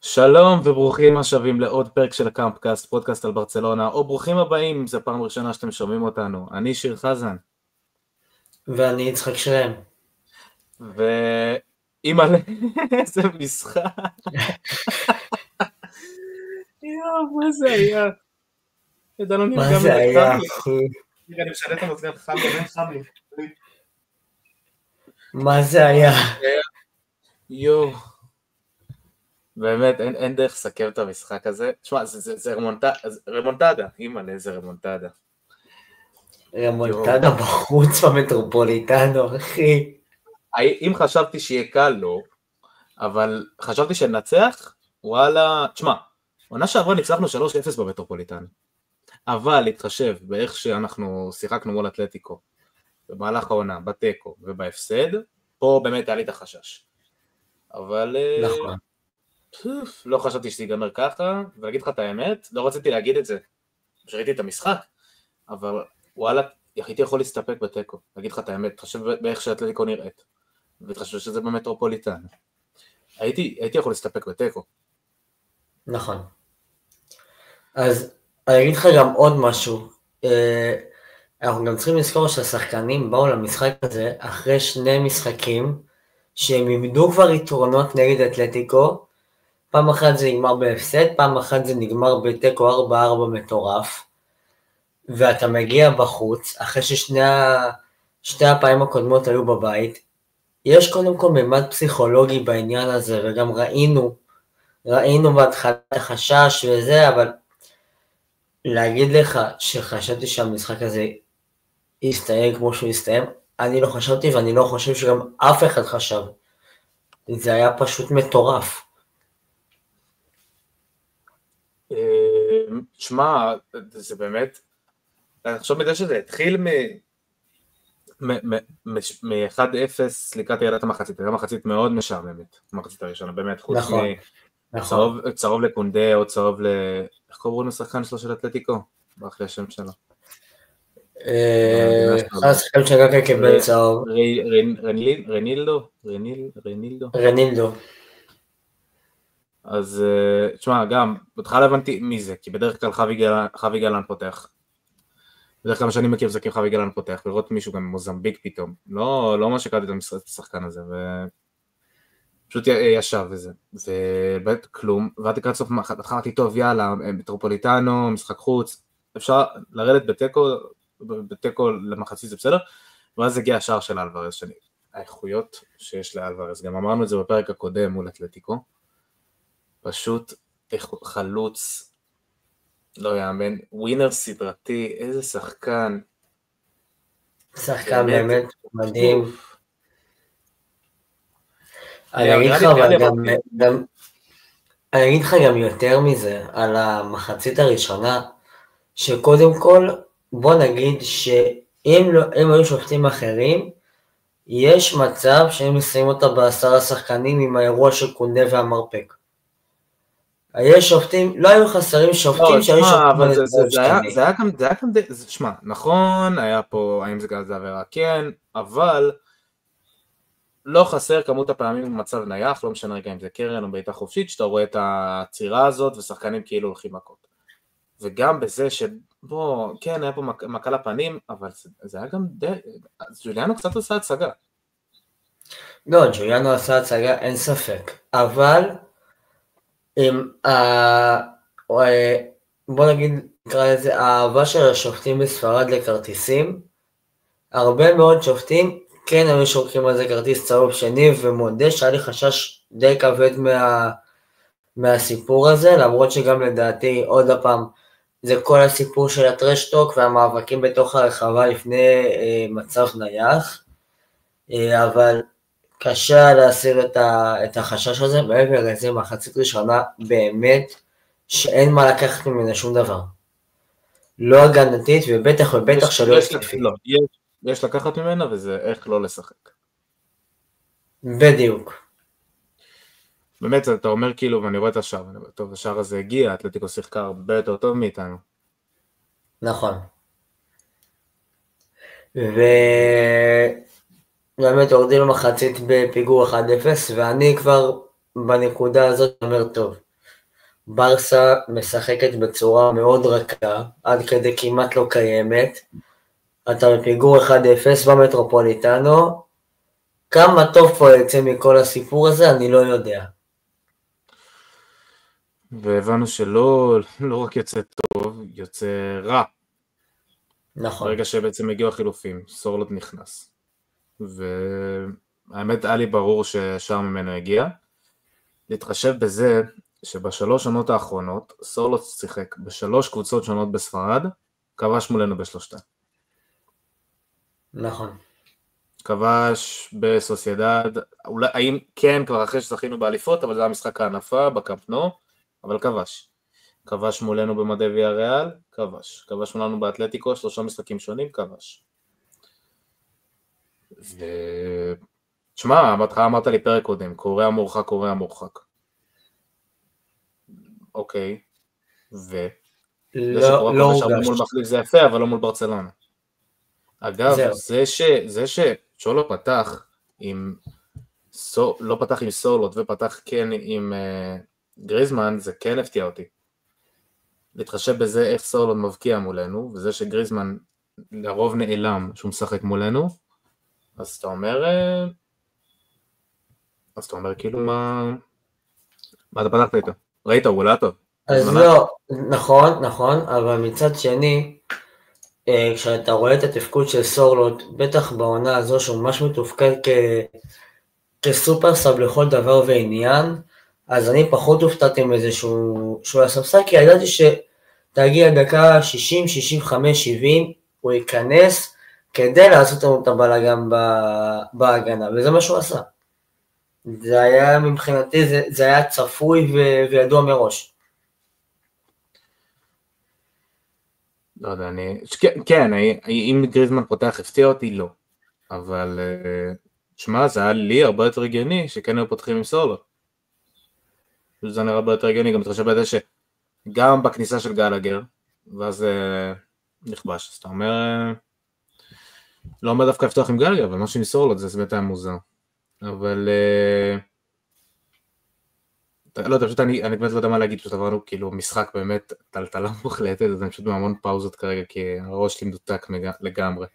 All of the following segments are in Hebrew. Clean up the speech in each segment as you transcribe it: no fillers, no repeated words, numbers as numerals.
שלום וברוכים השבים לעוד פרק של הקאמפקאסט, פודקאסט על ברצלונה, או ברוכים הבאים אם זו פעם ראשונה שאתם שומעים אותנו. אני שיר חזן. ואני יצחק שלם. ואימא'לה, איזה משחק. מה זה היה? מה זה היה, אחי? אני משנה את המזגן, חמי. מה זה היה? באמת, אין דרך לסכם את המשחק הזה. תשמע, זה רמונטדה, אימא'לה, זה רמונטדה. רמונטדה בחוץ במטרופוליטנו, אחי. אם חשבתי שיהיה קל, לא, אבל חשבתי שנצח, וואלה, תשמע, עונה שעברה ניצחנו 3-0 במטרופוליטן, אבל להתחשב באיך שאנחנו שיחקנו מול אתלטיקו, במהלך העונה, בטקו ובהפסד, פה באמת היה לי את החשש. אבל נכון. לא חשבתי שזה ייגמר ככה, ולהגיד לך את האמת, לא רציתי להגיד את זה, שראיתי את המשחק, אבל וואלה, הייתי יכול להסתפק בטקו, להגיד לך את האמת, תחשב באיך שאתלטיקו נראית, ותחשב שזה במטרופוליטן. הייתי יכול להסתפק בטקו. נכון. אז אני אגיד לך גם עוד משהו. אנחנו גם צריכים לזכור שהשחקנים באו למשחק הזה אחרי 2 משחקים שהם איבדו כבר יתרונות נגד אתלטיקו. פעם אחת זה נגמר בהפסד, פעם אחת זה נגמר בטקו 4-4 מטורף. ואתה מגיע בחוץ, אחרי ששתי הפעמים הקודמות היו בבית, יש קודם כל ממד פסיכולוגי בעניין הזה, וגם ראינו בהתחלה החשש וזה, אבל להגיד לך שחשבתי שהמשחק הזה יסתיים כמו שהוא יסתיים, אני לא חשבתי, ואני לא חושב שגם אף אחד חשב. זה היה פשוט מטורף. שמע, זה באמת, אני חושב מדי שזה התחיל מ-1-0 לקראת ירידת המחצית, הייתה מחצית מאוד משעממת, המחצית הראשונה, באמת, חוץ צהוב לקונדה או צהוב איך קוראים לשחקן שלו של אתלטיקו? ברח לי השם שלו. השחקן שגקה קיבל צהוב. רנילדו. אז תשמע, גם, בהתחלה הבנתי מי זה, כי בדרך כלל חווי גלן פותח. בדרך כלל מה שאני מכיר זה כי חווי גלן פותח, לראות מישהו גם מוזמביק פתאום. לא מה שקראתי את השחקן הזה, ופשוט ישב וזה. ובאמת כלום, ועד לקראת סוף, התחלתי טוב, יאללה, מטרופוליטנו, משחק חוץ, אפשר לרדת בטקו למחצית, זה בסדר? ואז הגיע השער של אלוורז, האיכויות שיש לאלוורז, גם אמרנו את זה בפרק הקודם מול אתלטיקו, פשוט חלוץ, לא יאמן, ווינר סדרתי, איזה שחקן. שחקן באמת מדהים. אני אגיד לך גם יותר מזה, על המחצית הראשונה, שקודם כל, בוא נגיד שאם היו שופטים אחרים, יש מצב שהם מסיים אותה ב10 שחקנים עם האירוע של קונדה והמרפק. יש שופטים, לא היו חסרים שופטים שהיו שופטים. אבל זה היה גם, שמע, נכון, היה פה, האם זה גם זה עבירה, כן, אבל לא חסר כמות הפעמים במצב נייח, לא משנה רגע אם זה קרן או בעיטה חופשית, שאתה רואה את הצירה הזאת ושחקנים כאילו הולכים מכות. וגם בזה שבוא, כן, היה פה מכה לפנים, אבל זה היה גם ג'וליאנו קצת עושה הצגה. לא, ג'וליאנו עשה הצגה, אין ספק, אבל בוא נגיד, נקרא לזה, האהבה של השופטים בספרד לכרטיסים, הרבה מאוד שופטים כן היו שורקים על זה כרטיס צהוב שני, ומודה שהיה לי חשש די כבד מהסיפור הזה, למרות שגם לדעתי עוד הפעם, זה כל הסיפור של הטרשטוק והמאבקים בתוך הרחבה לפני מצב נייח, אבל קשה להסיר את החשש הזה, מעבר לזה מחצית ראשונה באמת שאין מה לקחת ממנה שום דבר. לא הגנתית ובטח שלא התקפית. לא, יש לקחת ממנה וזה איך לא לשחק. בדיוק. באמת אתה אומר כאילו, ואני רואה את השער, טוב, השער הזה הגיע, אתלטיקו שיחקה הרבה יותר טוב מאיתנו. נכון. באמת הורדים למחצית בפיגור 1-0, ואני כבר בנקודה הזאת אומר טוב. ברסה משחקת בצורה מאוד רכה, עד כדי כמעט לא קיימת, אתה בפיגור 1-0 במטרופוליטנו, כמה טוב פה יצא מכל הסיפור הזה, אני לא יודע. והבנו שלא לא רק יוצא טוב, יוצא רע. נכון. ברגע שבעצם הגיעו החילופים, סורלוט נכנס. והאמת היה לי ברור ששאר ממנו הגיע. להתחשב בזה שבשלוש עונות האחרונות, סורלוט שיחק בשלוש קבוצות שונות בספרד, כבש מולנו בשלושתן. נכון. כבש בסוסיידד, אולי, האם כן כבר אחרי שזכינו באליפות, אבל זה היה משחק הענפה בקאמפ נו, אבל כבש. כבש מולנו במדי ויאריאל, כבש מולנו באתלטיקו, 3 משחקים שונים, כבש. תשמע, אמרת לי פרק קודם, קוריאה מורחק. אוקיי, זה שקוריאה כובש הרבה מול מחליף זה יפה, אבל לא מול ברצלונה. אגב, זה שצ'ולו פתח עם לא פתח עם סורלוט ופתח כן עם גריזמן, זה כן הפתיע אותי. להתחשב בזה איך סורלוט מבקיע מולנו, וזה שגריזמן לרוב נעלם שהוא משחק מולנו, אז אתה אומר כאילו מה אתה פתחת איתו? ראית, הוא עולה טוב. אז לא, נכון, אבל מצד שני, כשאתה רואה את התפקוד של סורלוט, בטח בעונה הזו שהוא ממש מתופקד כסופר סאב לכל דבר ועניין, אז אני פחות הופתעתי מזה שהוא הספסל, כי ידעתי שתגיע דקה 60, 65, 70, הוא ייכנס כדי לעשות לנו את הבלגן בהגנה, וזה מה שהוא עשה. זה היה מבחינתי, זה היה צפוי וידוע מראש. לא יודע, כן, אם גריזמן פותח הפתיע אותי, לא. אבל, שמע, זה היה לי הרבה יותר הגיוני שכן היו פותחים עם סורלוט. זה נראה הרבה יותר הגיוני, גם מתחשב בזה שגם בכניסה של גלגר, ואז נכבש, אז אתה אומר, לא אומר דווקא לפתוח עם גלגר, אבל משהו עם סורלוט זה באמת היה מוזר. אבל, לא יודע, פשוט אני באמת לא יודע מה להגיד, פשוט עברנו כאילו משחק באמת טלטלה מוחלטת, אז אני פשוט בהמון פאוזות כרגע, כי הראש שלי מדותק לגמרי.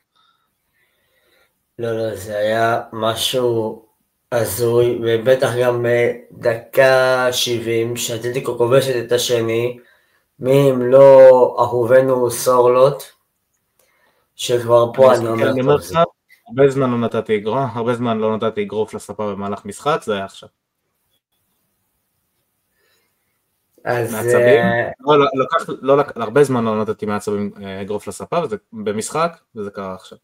לא, זה היה משהו הזוי, ובטח גם דקה 70, שאתלטיקו כובשת את השני, מי אם לא אהובנו סורלוט, שכבר פה אני אומר טוב. הרבה זמן לא נתתי אגרוף לספה במהלך משחק, זה היה עכשיו. מעצבים, הרבה זמן לא נתתי מעצבים אגרוף לספה, וזה במשחק, וזה קרה עכשיו.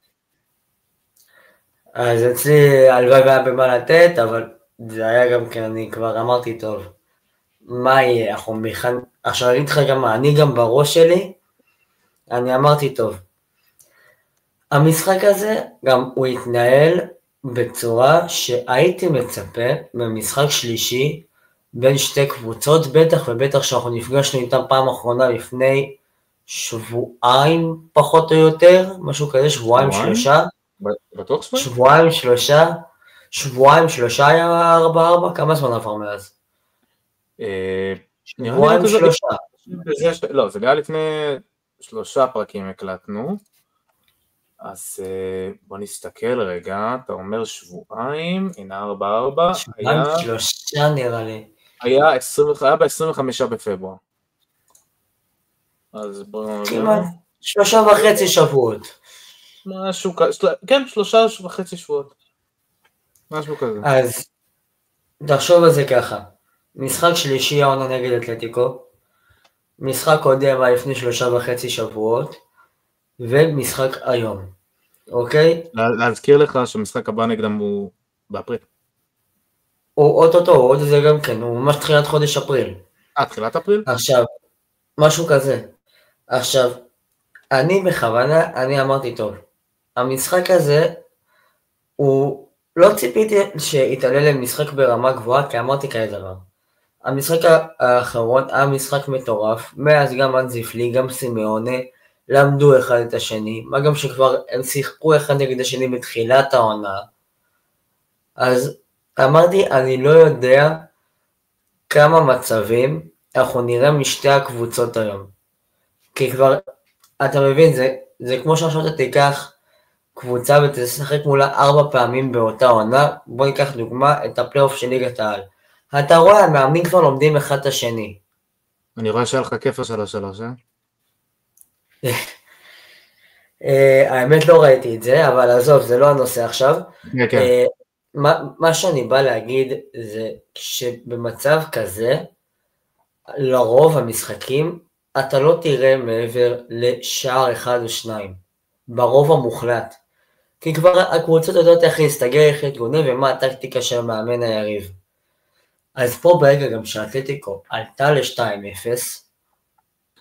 אז אצלי הלוואי והיה במה לתת, אבל זה היה גם כן, אני כבר אמרתי טוב, מה יהיה, עכשיו אני אגיד לך גם מה, אני גם בראש שלי, אני אמרתי טוב, המשחק הזה גם הוא התנהל בצורה שהייתי מצפה במשחק שלישי בין שתי קבוצות, בטח ובטח שאנחנו נפגשנו איתם פעם אחרונה לפני שבועיים פחות או יותר, משהו כזה, שבועיים שלושה, בטוח שבועיים שלושה היה 4-4, כמה זמן עבר מאז? שבועיים שלושה. לא, זה היה לפני 3 פרקים הקלטנו, אז בוא נסתכל רגע, אתה אומר שבועיים, הנה 4-4, שבועיים שלושה נראה לי. היה ב-25 בפברואר. אז בואו נראה. כמעט 3.5 שבועות. משהו כזה, כן, 3.5 שבועות. משהו כזה. אז תחשוב על זה ככה, משחק שלישי העונה נגד אתלטיקו, משחק קודם לפני 3.5 שבועות, ומשחק היום, אוקיי? להזכיר לך שהמשחק הבא נגדם הוא באפריל. הוא אוטוטו, עוד זה גם כן, הוא ממש תחילת חודש אפריל. תחילת אפריל? עכשיו, משהו כזה. עכשיו, אני בכוונה, אני אמרתי טוב, המשחק הזה, הוא לא ציפיתי שיתעלה למשחק ברמה גבוהה, כי אמרתי כאלה דבר. המשחק האחרון היה משחק מטורף, מאז גם אנזיפלי, גם סימאונה, למדו אחד את השני, מה גם שכבר הם שיחקו אחד נגד השני בתחילת העונה, אז אמרתי, אני לא יודע כמה מצבים אנחנו נראה משתי הקבוצות היום. כי כבר, אתה מבין, זה כמו שעכשיו אתה תיקח קבוצה ותשחק מולה 4 פעמים באותה עונה, בוא ניקח דוגמה את הפלייאוף של ליגת העל. אתה רואה, המאמנים כבר לומדים אחד את השני. אני רואה שהיה לך כיף 3-3, האמת לא ראיתי את זה, אבל עזוב, זה לא הנושא עכשיו. כן. מה שאני בא להגיד זה שבמצב כזה, לרוב המשחקים, אתה לא תראה מעבר לשער 1 או 2, ברוב המוחלט. כי כבר הקבוצות יודעות איך להסתגר, איך להתגונן, ומה הטקטיקה של המאמן היריב. אז פה ברגע גם שהאתלטיקו עלתה ל-2-0,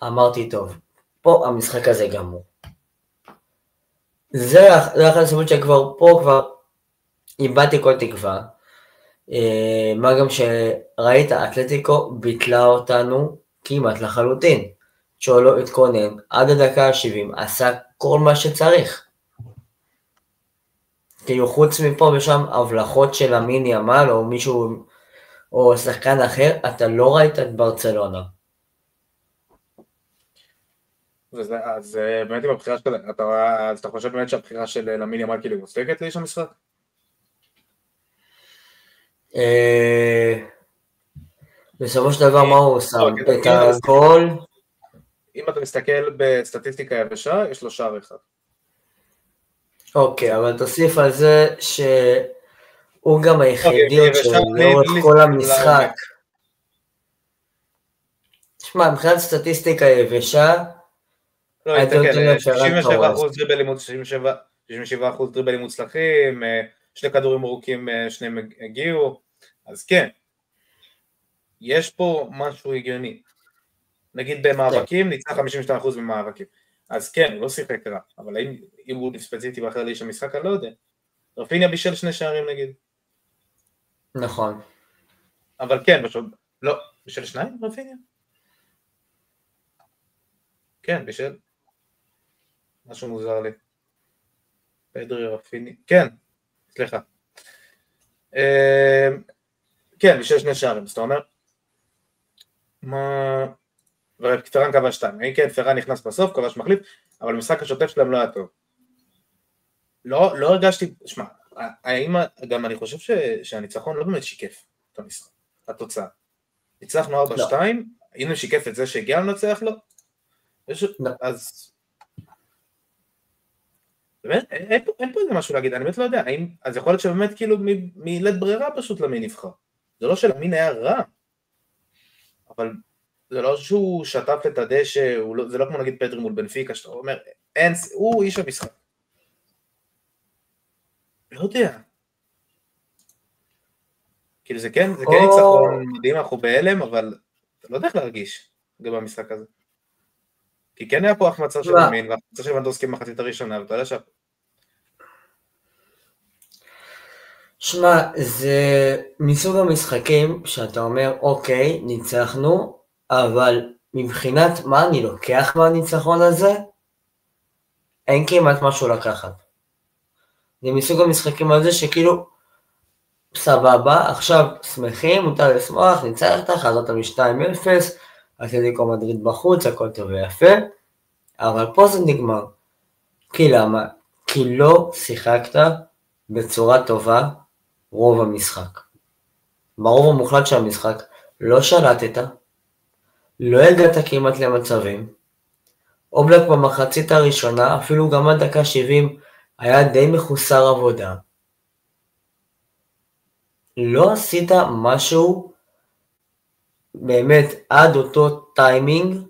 אמרתי טוב, פה המשחק הזה גמור. זה אחת הסיבות שכבר פה כבר איבדתי כל תקווה. מה גם שראית, אתלטיקו ביטלה אותנו כמעט לחלוטין. צ'ולו התכונן עד הדקה ה-70, עשה כל מה שצריך. כאילו חוץ מפה ושם הבלחות של המין ימל או מישהו או שחקן אחר, אתה לא ראית את ברצלונה. אז באמת עם הבחירה של, אתה חושב באמת שהבחירה של למין ימל כאילו מוצדקת לאיש המשחק? בסופו של דבר מה הוא שם? את הגול? אם אתה מסתכל בסטטיסטיקה יבשה, יש לו שער אחד. אוקיי, אבל תוסיף על זה שהוא גם היחידי שלאורך כל המשחק. תשמע, מבחינת סטטיסטיקה יבשה, לא, תסתכל, 67% דריבלים מוצלחים, 2 כדורים ארוכים, 2 הגיעו, אז כן, יש פה משהו הגיוני. נגיד במאבקים, ניצח 52% במאבקים. אז כן, הוא לא שיחק רע, אבל אם הוא ספציפי באחר לאיש המשחק, אני לא יודע. רפיניה בישל 2 שערים נגיד. נכון. אבל כן, לא, בישל 2 רפיניה? כן, בישל. משהו מוזר לי. פדרי רפיני, כן, סליחה. כן, בישל 2 שערים, אז אתה אומר, מה... ופרן כבש 2, כן, פרן נכנס בסוף, כבש מחליף, אבל המשחק השוטף שלהם לא היה טוב. לא הרגשתי, שמע, גם אני חושב שהניצחון לא באמת שיקף את המשחק, התוצאה. ניצחנו 4-2, היינו שיקף את זה שהגיע לנצח לו, אז... באמת, אין פה איזה משהו להגיד, אני באמת לא יודע, אז יכול להיות שבאמת כאילו מילד ברירה פשוט למין נבחר. זה לא שלמין היה רע, אבל... זה לא שהוא שטף את הדשא, זה לא כמו נגיד פדרי מול בנפיקה, שאתה אומר, הוא איש המשחק. לא יודע. כאילו זה כן ניצחון מדהים, אנחנו בהלם, אבל אתה לא יודע איך להרגיש לגבי המשחק הזה. כי כן היה פה החמצה של ימין, והחמצה של ונדובסקי במחצית הראשונה, ואתה יודע ש... שמע, זה מסוג המשחקים שאתה אומר, אוקיי, ניצחנו, אבל מבחינת מה אני לוקח מהניצחון הזה, אין כמעט משהו לקחת. זה מסוג המשחקים הזה שכאילו, סבבה, עכשיו שמחים, מותר לשמוח, ניצחת, חזרת מ-2-0, אתלטיקו מדריד בחוץ, הכל טוב ויפה, אבל פה זה נגמר. כי למה? כי לא שיחקת בצורה טובה רוב המשחק. ברוב המוחלט של המשחק לא שלטת, לא הגעת כמעט למצבים, אובלק במחצית הראשונה, אפילו גם עד דקה 70, היה די מחוסר עבודה. לא עשית משהו באמת עד אותו טיימינג,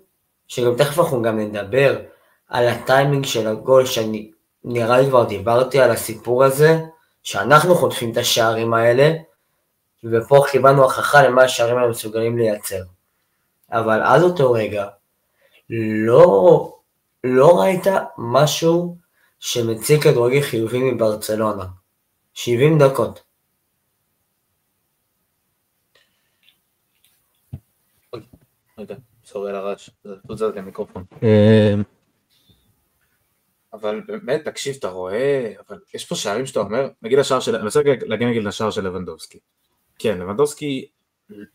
שגם תכף אנחנו גם נדבר על הטיימינג של הגול, שאני נראה לי כבר דיברתי על הסיפור הזה, שאנחנו חוטפים את השערים האלה, ופה קיבלנו הוכחה למה השערים האלה מסוגלים לייצר. אבל עד אותו רגע, לא ראית משהו שמציג כדורגל חיובי מברצלונה. 70 דקות. רגע, סורי על הרעש, זה תוצאת למיקרופון. אבל באמת, תקשיב, אתה רואה, אבל יש פה שערים שאתה אומר, נגיד השער של, אני רוצה להגיד נגיד לשער של לבנדובסקי. כן, לבנדובסקי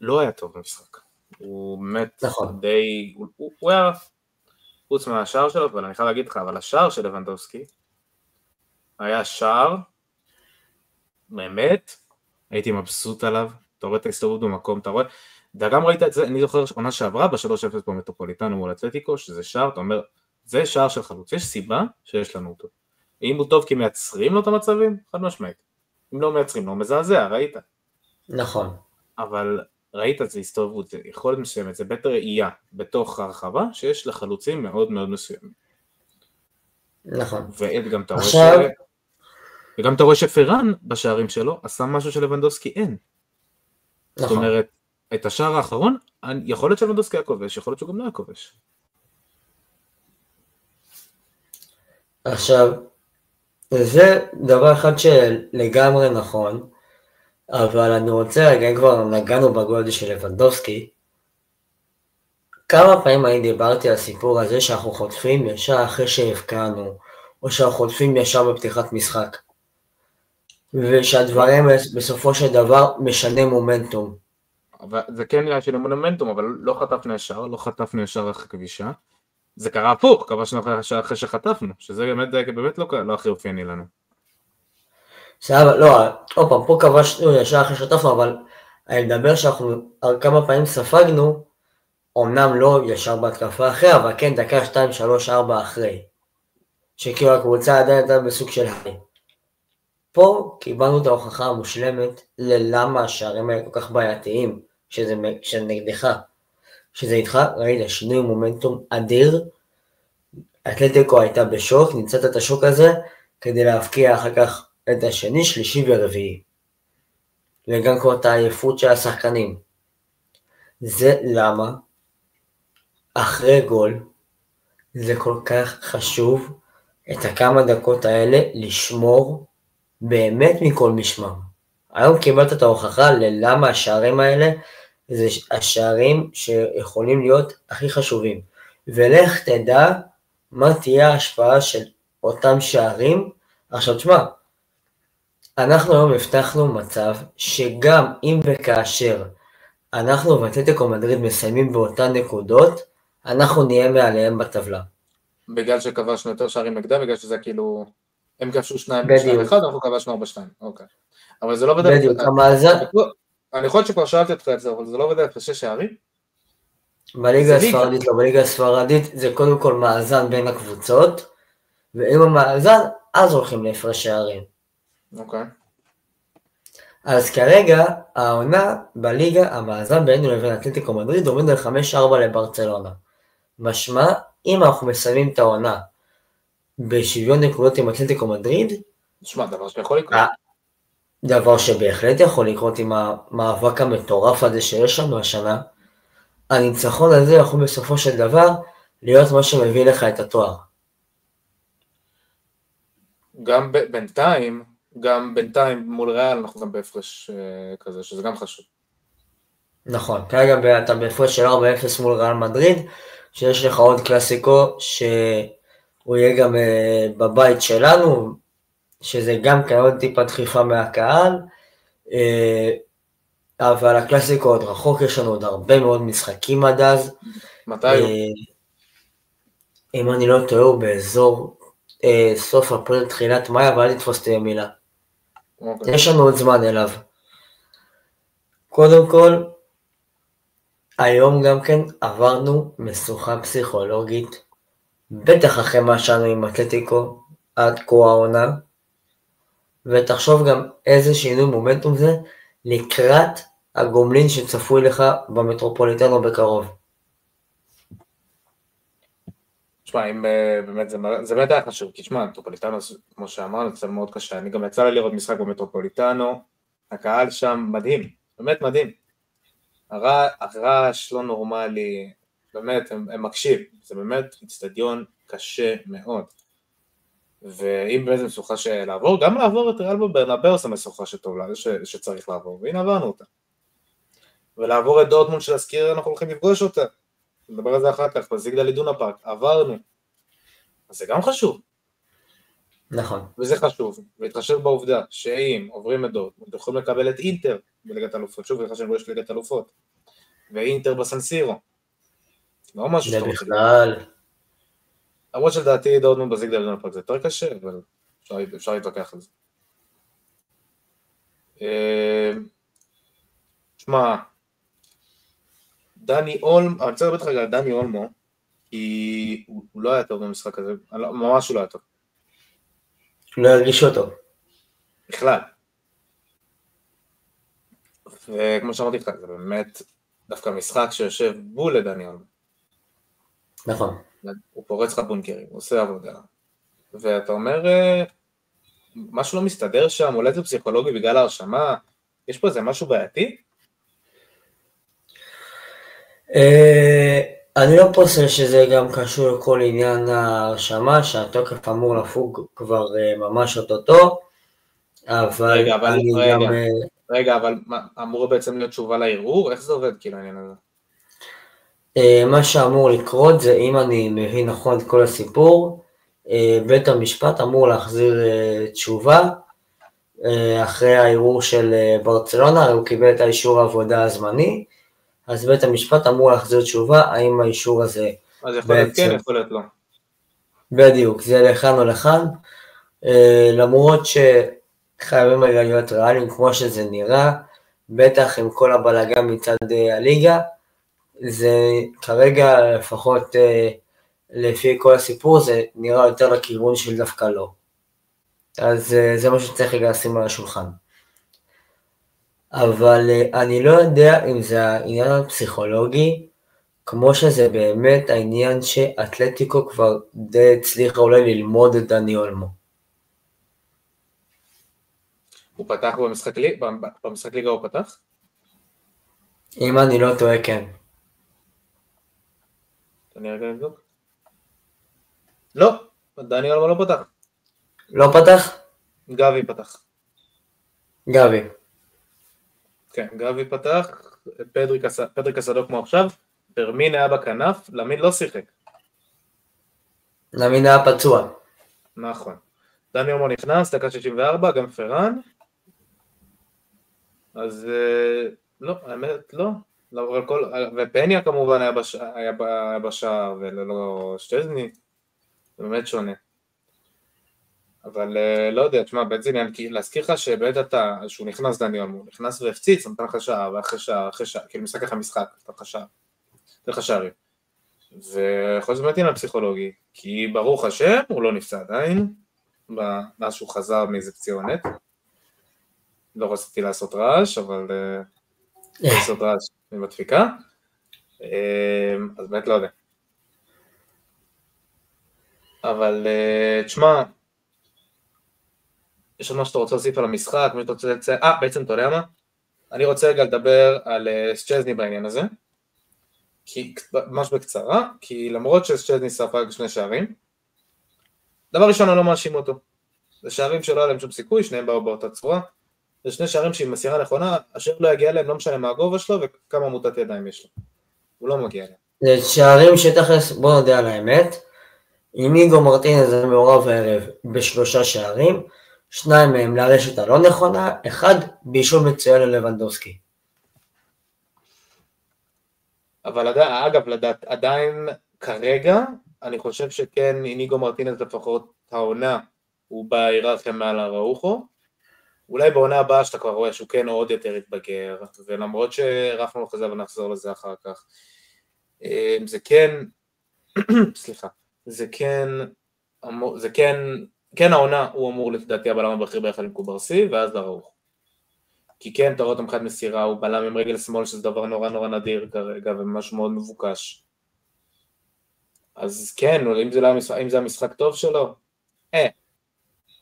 לא היה טוב במשחק. הוא באמת נכון. די, הוא היה, חוץ מהשער שלו, אבל אני חייב להגיד לך, אבל השער של לבנדובסקי, היה שער, באמת, הייתי מבסוט עליו, אתה רואה את ההסתובבות במקום, אתה רואה, אתה גם ראית את זה, אני זוכר עונה שעברה ב-3-0 במטרופוליטנו מול אתלטיקו, שזה שער, אתה אומר, זה שער של חלוץ, יש סיבה שיש לנו אותו. אם הוא טוב כי מייצרים לו את המצבים, חד משמעית. אם לא מייצרים לו, מזעזע, ראית. נכון. אבל ראית, זה הסתובבות, זה יכולת מסוימת, זה בית ראייה בתוך הרחבה, שיש לחלוצים מאוד מאוד מסוימים. נכון. וגם אתה רואה עכשיו, וגם אתה רואה שפרן בשערים שלו עשה משהו שלבנדובסקי אין. זאת נכון. אומרת, את השער האחרון, יכול להיות שלבנדובסקי היה כובש, יכול להיות שהוא גם לא היה כובש. עכשיו, זה דבר אחד שלגמרי נכון, אבל אני רוצה רגע, אם כבר נגענו בגול של לבנדובסקי, כמה פעמים אני דיברתי על הסיפור הזה שאנחנו חוטפים ישר אחרי שהבקענו, או שאנחנו חוטפים ישר בפתיחת משחק, ושהדברים בסופו של דבר משנה מומנטום. אבל זה כן היה של מומנטום, אבל לא חטפנו ישר, לא חטפנו ישר אחרי כבישה. זה קרה הפוך, כבשנו אחרי שחטפנו, שזה באמת לא הכי אופייני לנו. סבבה, לא, עוד פעם, פה כבשנו ישר אחרי שחטפנו, אבל אני מדבר שאנחנו כמה פעמים ספגנו, אמנם לא ישר בהתקפה אחרי, אבל כן דקה 2, 3, 4 אחרי. שכאילו הקבוצה עדיין הייתה בסוג של היי. פה קיבלנו את ההוכחה המושלמת ללמה השערים האלה כל כך בעייתיים, שזה נגדך. שזה איתך, ראית, שינוי מומנטום אדיר, אתלטיקו הייתה בשוק, נמצאת את השוק הזה, כדי להפקיע אחר כך את השני, שלישי ורביעי. וגם כבר את העייפות של השחקנים. זה למה, אחרי גול, זה כל כך חשוב את הכמה דקות האלה לשמור באמת מכל משמר. היום קיבלת את ההוכחה ללמה השערים האלה זה השערים שיכולים להיות הכי חשובים. ולך תדע מה תהיה ההשפעה של אותם שערים. עכשיו תשמע, אנחנו היום הבטחנו מצב שגם אם וכאשר אנחנו ואתלטיקו מדריד מסיימים באותן נקודות, אנחנו נהיה מעליהם בטבלה. בגלל שכבשנו יותר שערים נגדם, בגלל שזה כאילו, הם כבשו 2-1, אנחנו כבשנו 4-2, אוקיי. אבל זה לא בדרך, בדיוק, המאזן... אני יכול שכבר שאלתי אותך את זה, אבל זה לא בדרך 6 שערים? בליגה הספרדית לא, בליגה הספרדית זה קודם כל מאזן בין הקבוצות, ואם המאזן, אז הולכים להפרש שערים. אוקיי. אז כרגע, העונה בליגה, המאזן בינינו לבין אתלטיקו מדריד עומד על 5-4 לברצלונה. משמע, אם אנחנו מסיימים את העונה בשוויון נקודות עם אתלטיקו מדריד, נשמע, דבר שיכול לקרות. דבר שבהחלט יכול לקרות עם המאבק המטורף הזה שיש לנו השנה, הניצחון הזה יכול בסופו של דבר להיות מה שמביא לך את התואר. גם בינתיים מול ריאל אנחנו גם בהפרש כזה, שזה גם חשוב. נכון, כרגע אתה בהפרש של 4-0 מול ריאל מדריד, שיש לך עוד קלאסיקו שהוא יהיה גם בבית שלנו, שזה גם כן עוד טיפה דחיפה מהקהל, אבל הקלאסיקו עוד רחוק, יש לנו עוד הרבה מאוד משחקים עד אז. מתי הוא? אם אני לא טועה, הוא באזור סוף אפריל, תחילת מאי, אבל אל תתפוס אותי במילה. יש לנו עוד זמן אליו. קודם כל, היום גם כן עברנו משוכה פסיכולוגית, בטח אחרי מה שלנו עם אתלטיקו עד כה העונה, ותחשוב גם איזה שינוי מומנטום זה לקראת הגומלין שצפוי לך במטרופוליטנו בקרוב. תשמע, אם באמת זה באמת היה חשוב, כי תשמע, מטרופוליטנו, כמו שאמרנו, זה מאוד קשה, אני גם יצא לי לראות משחק במטרופוליטנו, הקהל שם מדהים, באמת מדהים, הרעש לא נורמלי, באמת, הם מקשיב, זה באמת אצטדיון קשה מאוד, ואם באיזה משוכה שלעבור, גם לעבור את ריאל ברנבאו זה משוכה שצריך לעבור, והנה עברנו אותה, ולעבור את דורטמונד של הסקיר אנחנו הולכים לפגוש אותה, נדבר על זה אחר כך, בזיגדל אידונה פארק, עברנו, אז זה גם חשוב. נכון. וזה חשוב, להתחשב בעובדה שאם עוברים את דורטמונד, יכולים לקבל את אינטר בליגת אלופות, שוב, להתחשב בו יש ליגת אלופות, ואינטר בסנסירו. לא משהו זה שאתה רוצה. בכלל. למרות שלדעתי דורטמונד בזיגדל אידונה פארק זה יותר קשה, אבל אפשר להתווכח על זה. שמע, דני אולמו, אני רוצה לדבר איתך על דני אולמו, כי הוא לא היה טוב במשחק הזה, ממש הוא לא היה טוב. לא הרגיש אותו. בכלל. וכמו שאמרתי לך, זה באמת דווקא משחק שיושב בול לדני אולמו. נכון. הוא פורץ לך בונקרים, הוא עושה עבודה. ואתה אומר, משהו לא מסתדר שם, אולי זה פסיכולוגי בגלל ההרשמה, יש פה איזה משהו בעייתי? אני לא פוסל שזה גם קשור לכל עניין ההרשמה, שהתוקף אמור לפוג כבר ממש אותו, אבל רגע, אבל אמור בעצם להיות תשובה לערעור? איך זה עובד כאילו העניין הזה? מה שאמור לקרות זה, אם אני מבין נכון את כל הסיפור, בית המשפט אמור להחזיר תשובה, אחרי הערעור של ברצלונה, הוא קיבל את האישור העבודה הזמני, אז בית המשפט אמור להחזיר תשובה, האם האישור הזה אז יכול להיות כן, יכול להיות לא. בדיוק, זה לכאן או לכאן, למרות שחייבים להיות ריאליים כמו שזה נראה, בטח עם כל הבלגה מצד הליגה, זה כרגע לפחות לפי כל הסיפור זה נראה יותר לכיוון של דווקא לא. אז זה מה שצריך רגע לשים על השולחן. אבל אני לא יודע אם זה העניין הפסיכולוגי, כמו שזה באמת העניין שאתלטיקו כבר די הצליחה אולי ללמוד את דני אולמו. הוא פתח במשחק ליגה הוא פתח? אם אני לא טועה, כן. אני רגע לבדוק. לא, דני אולמו לא פתח. לא פתח? גבי פתח. גבי. כן, גבי פתח, פדרי קסדו כמו עכשיו, פרמין היה בכנף, למין לא שיחק. למין היה פצוע. נכון. דני אולמו נכנס, דקה 64, גם פרן. אז לא, האמת לא. ופניה כמובן היה בשער, ולא שטזני. זה באמת שונה. אבל לא יודע, תשמע, בית זה עניין, להזכיר לך שבעת שהוא נכנס דני אולמו, נכנס והפציץ, נתן לך שער, ואחרי שער, כאילו משחק לך משחק, נתן לך שערים. ויכול להיות באמת עניין פסיכולוגי, כי ברוך השם, הוא לא נפצע עדיין, מאז שהוא חזר מאיזה פציונת. לא רציתי לעשות רעש, אבל לעשות רעש עם הדפיקה. אז באמת לא יודע. אבל תשמע, יש עוד מה שאתה רוצה להוסיף על המשחק, מי אתה רוצה לציין? בעצם אתה יודע מה? אני רוצה רגע לדבר על שצ'זני בעניין הזה, ממש בקצרה, כי למרות שצ'זני ספג 2 שערים, דבר ראשון אני לא מאשים אותו. זה שערים שלא היה להם שום סיכוי, שניהם באו באותה צורה, זה 2 שערים שהיא מסירה נכונה, אשר לא יגיע להם, לא משנה מה הגובה שלו וכמה מוטת ידיים יש לו. הוא לא מגיע להם. זה שערים שתכלס, בוא נודע על האמת, איניגו מרטינז היה מעורב הערב ב3 שערים, 2 מהם לרשת הלא נכונה, 1 בישול מצוין ללבנדובסקי. אבל אגב, עדיין כרגע, אני חושב שכן, איניגו מרטינז לפחות העונה, הוא בהיררכיה מעל הראוחו, אולי בעונה הבאה שאתה כבר רואה שהוא כן עוד יותר התבגר, ולמרות שרפנו לו חזה ונחזור לזה אחר כך, זה כן, סליחה, זה כן העונה, הוא אמור לדעתי הבלם הבכיר ביחד עם קוברסי, ואז לראוך. כי כן, אתה רואה אותו מבחינת מסירה, הוא בלם עם רגל שמאל, שזה דבר נורא נורא נדיר כרגע, ומשהו מאוד מבוקש. אז כן, אם זה המשחק טוב שלו,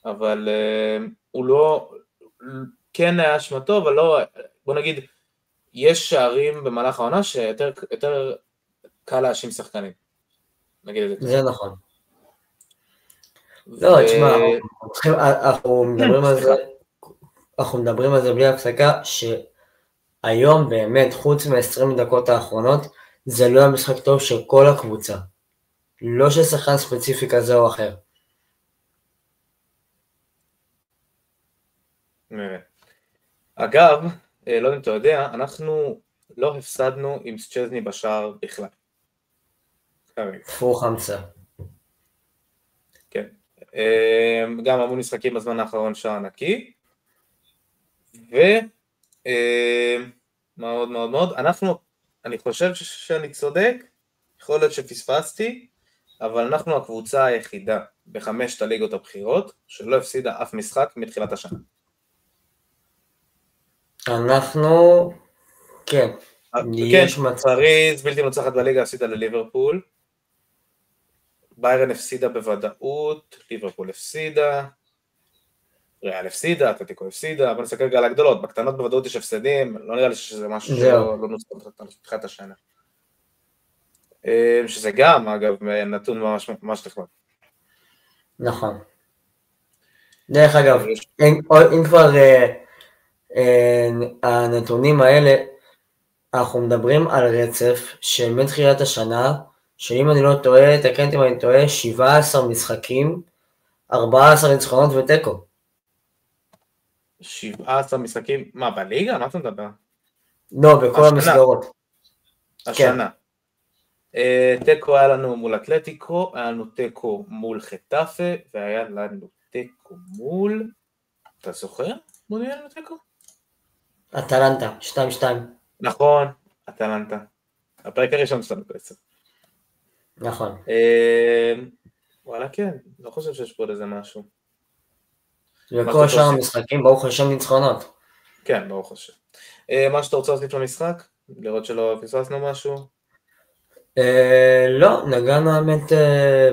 אבל הוא לא, כן היה אשמתו, אבל לא, בוא נגיד, יש שערים במהלך העונה שיותר קל להאשים שחקנים. נגיד את זה. זה נכון. לא, תשמע, אנחנו מדברים על זה בלי הפסקה, שהיום באמת, חוץ מ-20 דקות האחרונות, זה לא המשחק טוב של כל הקבוצה. לא של שחקן ספציפי כזה או אחר. אגב, לא יודע אם אתה יודע, אנחנו לא הפסדנו עם צ'זני בשער בכלל. תפור חמסה. כן. גם המון משחקים בזמן האחרון שער נקי. מאוד מאוד מאוד. אני חושב שאני צודק, יכול להיות שפספסתי, אבל אנחנו הקבוצה היחידה בחמשת הליגות הבכירות שלא הפסידה אף משחק מתחילת השנה. אנחנו, כן. כן, פריז בלתי מנצחת בליגה הפסידה לליברפול, ביירן הפסידה בוודאות, ליברפול הפסידה, ריאל הפסידה, אתלטיקו הפסידה, אבל נסתכל על הגדולות, בקטנות בוודאות יש הפסדים, לא נראה לי שזה משהו שלא נוסף לתחילת השנה. שזה גם, אגב, נתון ממש נחמד. נכון. דרך אגב, אם כבר הנתונים האלה, אנחנו מדברים על רצף שמתחילת השנה, שאם אני לא טועה, תקן אותי אם אני טועה, 17 משחקים, 14 ניצחונות ותיקו. 17 משחקים, מה, בליגה? מה אתה מדבר? לא, בכל המסגרות. השנה. תיקו היה לנו מול אתלטיקו, היה לנו תיקו מול חטאפה, והיה לנו תיקו מול... אתה זוכר? מול היה לנו תיקו? אטלנטה, 2-2. נכון, אטלנטה. הפרק הראשון שלנו בעצם. נכון. וואלה כן, לא חושב שיש פה עוד איזה משהו. וכל שאר המשחקים, ברוך השם ניצחונות. כן, ברוך השם. מה שאתה רוצה להוסיף למשחק? לראות שלא פספסנו משהו? לא, נגענו האמת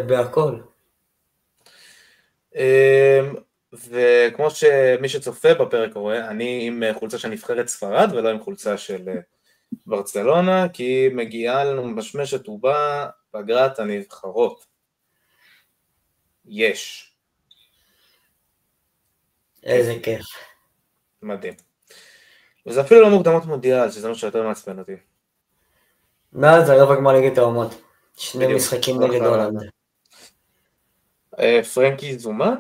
בהכל. וכמו שמי שצופה בפרק רואה, אני עם חולצה של נבחרת ספרד ולא עם חולצה של ברצלונה, כי מגיעה לנו משמשת ובאה פגרת הנבחרות. יש. איזה כיף. מדהים. וזה אפילו לא מוקדמות מונדיאל, שזה מה שיותר מעצבן אותי. לא, זה רבע גמר ליגת האומות. שני משחקים נגד הולנד. פרנקי זומן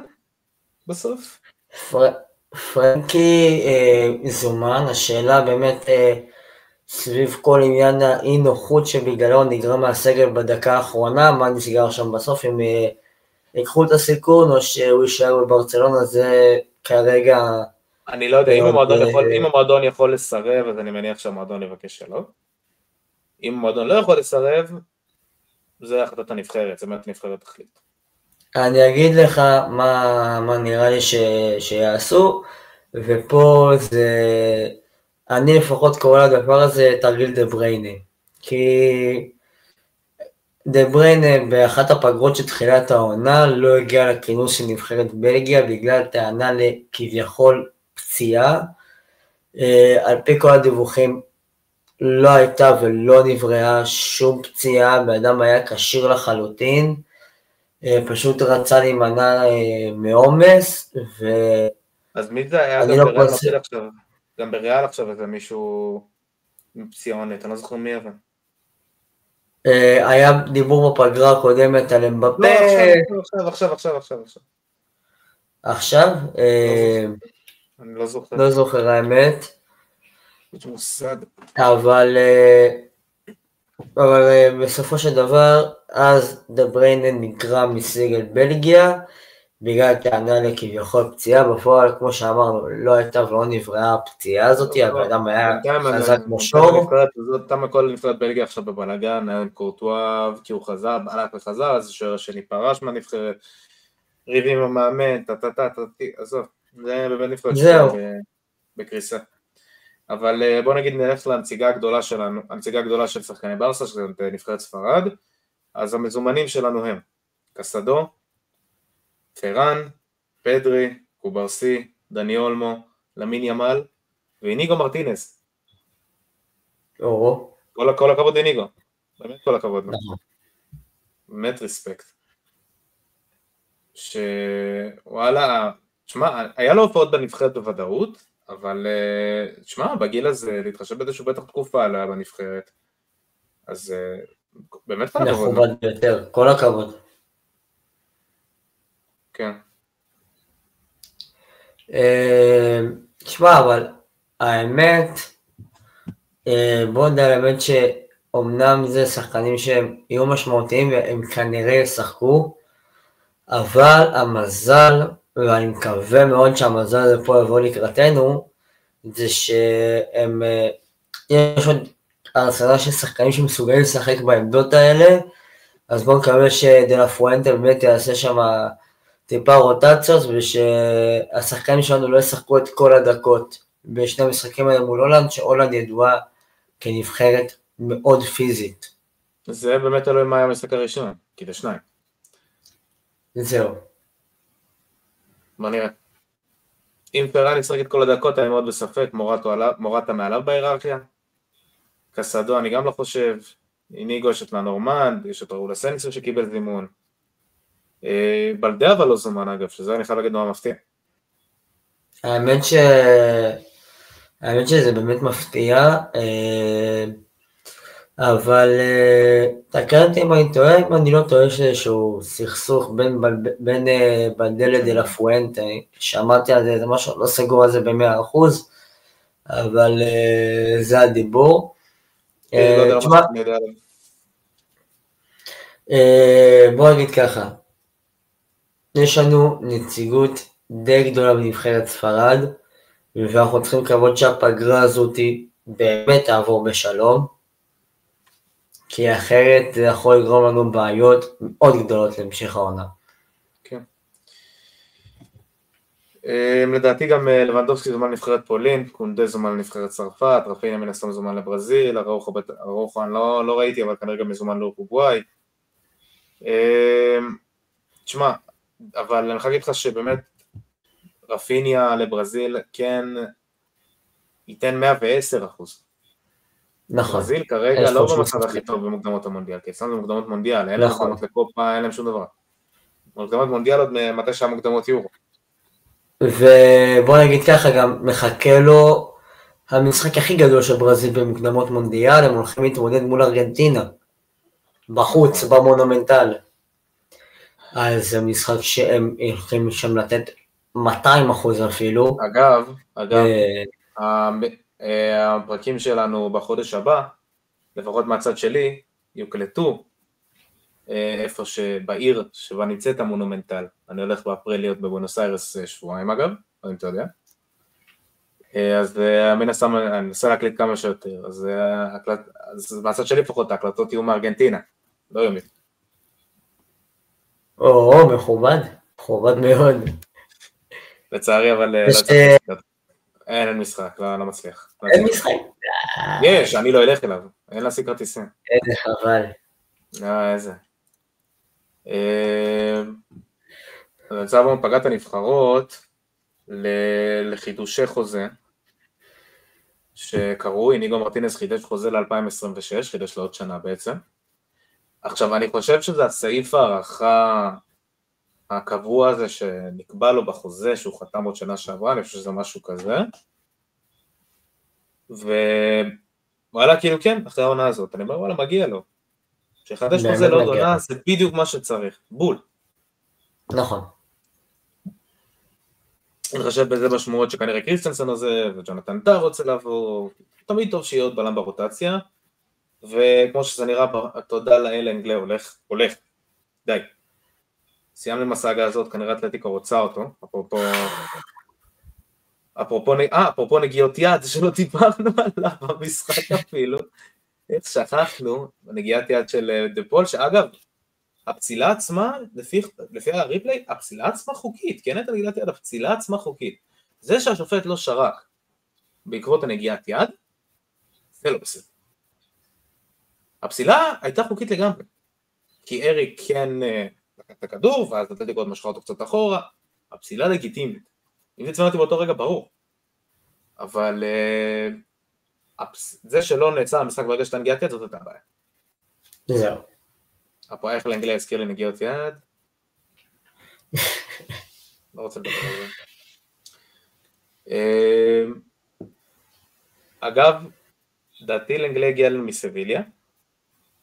בסוף? פרנקי זומן, השאלה באמת סביב כל עניין האי נוחות שבגללו נגרם מהסגל בדקה האחרונה, מה נסגר שם בסוף, אם יקחו את הסיכון או שהוא יישאר בברצלונה, זה כרגע... אני לא יודע, אם המועדון יכול לסרב, אז אני מניח שהמועדון יבקש שלא. אם המועדון לא יכול לסרב, זה החלטת הנבחרת, זה באמת נבחרת תחליט. אני אגיד לך מה נראה לי שיעשו, ופה זה... אני לפחות קורא לדבר הזה תרגיל דה בריינה. כי דה בריינה באחת הפגרות של תחילת העונה לא הגיע לכינוס של נבחרת בלגיה בגלל טענה לכביכול פציעה. על פי כל הדיווחים לא הייתה ולא נבראה שום פציעה, באדם היה קשיר לחלוטין, פשוט רצה להימנע מעומס, אז מי זה היה גם בריאל מתחיל עכשיו? גם בריאל עכשיו איזה מישהו עם פציעונת, אני לא זוכר מי אבל. היה דיבור בפגרה הקודמת על אמבפה. לא, עכשיו. עכשיו? אני לא זוכר. לא זוכר האמת. יש מוסד. אבל בסופו של דבר, אז דה בריינה נגרע מסגל בלגיה, בגלל טענה לכביכול פציעה, בפועל, כמו שאמרנו, לא הייתה ולא נבראה הפציעה הזאת, האדם היה חזק כמו שור. תם כל נבחרת בלגיה עכשיו בבלגן, היה עם קורטואה, כי הוא חזר, בעלק וחזר, אז שוער שני פרש מהנבחרת, ריבים המאמן, עזוב, זה באמת נבחרת בקריסה. אבל בוא נגיד נלך לנציגה הגדולה שלנו, הנציגה הגדולה של שחקני ברסה, שזה נבחרת ספרד, אז המזומנים שלנו הם קסדו, פרן, פדרי, קוברסי, דני אולמו, למין ימל, ואיניגו מרטינס. כל הכבוד איניגו, באמת כל הכבוד. באמת ריספקט. שוואלה, תשמע, היה לו הופעות בנבחרת בוודאות, אבל תשמע, בגיל הזה, להתחשב בזה שהוא בטח תקופה עליה בנבחרת, אז באמת כל הכבוד. מכובד ביותר, כל הכבוד. כן. תשמע, אבל האמת, בוא נדע האמת שאומנם זה שחקנים שהם יהיו משמעותיים והם כנראה ישחקו, אבל המזל, ואני מקווה מאוד שהמזל הזה פה יבוא לקראתנו, זה שהם, יש עוד ארסנל של שחקנים שמסוגלים לשחק בעמדות האלה, אז בואו נקווה שדלה פואנטה באמת יעשה שם טיפה רוטציות, ושהשחקנים שלנו לא ישחקו את כל הדקות בשני המשחקים האלה מול הולנד, שהולנד ידועה כנבחרת מאוד פיזית. זה באמת תלוי מה היה המשחק הראשון, כי זה שניים. זהו. בוא נראה. אם פרן ישחק את כל הדקות, אני מאוד בספק, מורטה מעליו בהיררכיה. קסדו, אני גם לא חושב. איניגו יש את לנורמנד, יש את ראול הסנסר שקיבל זימון. בלדה אבל לא זומן אגב, שזה אני חייב להגיד נורא מפתיע. האמת שזה באמת מפתיע, אבל תקן אותי אם אני טועה, אם אני לא טועה יש איזשהו סכסוך בין בלדה לדלה פואנטה, שמעתי על זה, זה משהו לא סגור על זה ב100%, אבל זה הדיבור. תשמע, בוא נגיד ככה, יש לנו נציגות די גדולה בנבחרת ספרד, ואנחנו צריכים לקוות שהפגרה הזאת באמת תעבור בשלום, כי אחרת זה יכול לגרום לנו בעיות מאוד גדולות להמשך העונה. כן. לדעתי גם לבנדובסקי זומן לנבחרת פולין, קונדה זומן לנבחרת צרפת, רפיניה מן הסתם זומן לברזיל, אראוחו אני לא ראיתי, אבל כנראה גם מזומן לאורוגוואי. תשמע, אבל אני חייב להגיד לך שבאמת רפיניה לברזיל כן ייתן 110%. נכון. ברזיל כרגע לא במצב הכי טוב במוקדמות המונדיאל, כי אצלנו זה מוקדמות מונדיאל, אין להם מוקדמות לקופה, אין להם שום דבר. מוקדמות מונדיאל עוד מתי שהמוקדמות יורו. ובוא נגיד ככה, גם מחכה לו המשחק הכי גדול של ברזיל במוקדמות מונדיאל, הם הולכים להתמודד מול ארגנטינה, בחוץ, במונומנטל. אז זה משחק שהם הולכים שם לתת 200% אפילו. אגב, הפרקים שלנו בחודש הבא, לפחות מהצד שלי, יוקלטו איפה שבעיר שבה נמצאת המונומנטל. אני הולך באפריל להיות בבואנוס איירס שבועיים אגב, אם אתה יודע. אז מן הסתם אני אנסה להקליט כמה שיותר, אז מהצד שלי לפחות ההקלטות יהיו מארגנטינה, לא יומי. מכובד, מכובד מאוד. לצערי אבל אין משחק, לא מצליח. אין משחק? יש, אני לא אלך אליו, אין להשיג כרטיסים. איזה חבל. איזה. אז נצא בו פגעת הנבחרות לחידושי חוזה שקראו, איניגו מרטינס חידש חוזה ל-2026, חידש לעוד שנה בעצם. עכשיו אני חושב שזה הסעיף הערכה הקבוע הזה שנקבע לו בחוזה שהוא חתם עוד שנה שעברה, אני חושב שזה משהו כזה. ווואלה כאילו כן, אחרי העונה הזאת, אני אומר וואלה מגיע לו. שחדש חוזה לעוד עונה זה בדיוק מה שצריך, בול. נכון. אני חושב בזה בשמועות שכנראה קריסטנסון הזה וג'ונתן טאר רוצה לעבור, תמיד טוב שיהיה עוד בלם ברוטציה, וכמו שזה נראה, תודה לאל אנגלה הולך, די. סיימנו עם הסאגה הזאת, כנראה אתלטיקה רוצה אותו, אפרופו נגיעות יד, שלא דיברנו עליו במשחק אפילו, שכחנו, נגיעת יד של דפול, שאגב, הפצילה עצמה, לפי הריפלי, הפצילה עצמה חוקית, כן את הנגיעת יד, הפצילה עצמה חוקית. זה שהשופט לא שרק בעקבות הנגיעת יד, זה לא בסדר. הפצילה הייתה חוקית לגמרי, כי אריק כן לקח את הכדור, ואז אתלטיקה עוד משכה אותו קצת אחורה, הפצילה לגיטימית. אם תצמנו אותי באותו רגע, ברור. אבל זה שלא נעצר המשחק ברגע שאתה נגיעת יד, זאת הייתה הבעיה. זהו. הפועל לאנגליה הזכיר לי נגיעות יד. לא רוצה לדבר על זה. אגב, דעתי לאנגליה הגיעה לנו מסביליה,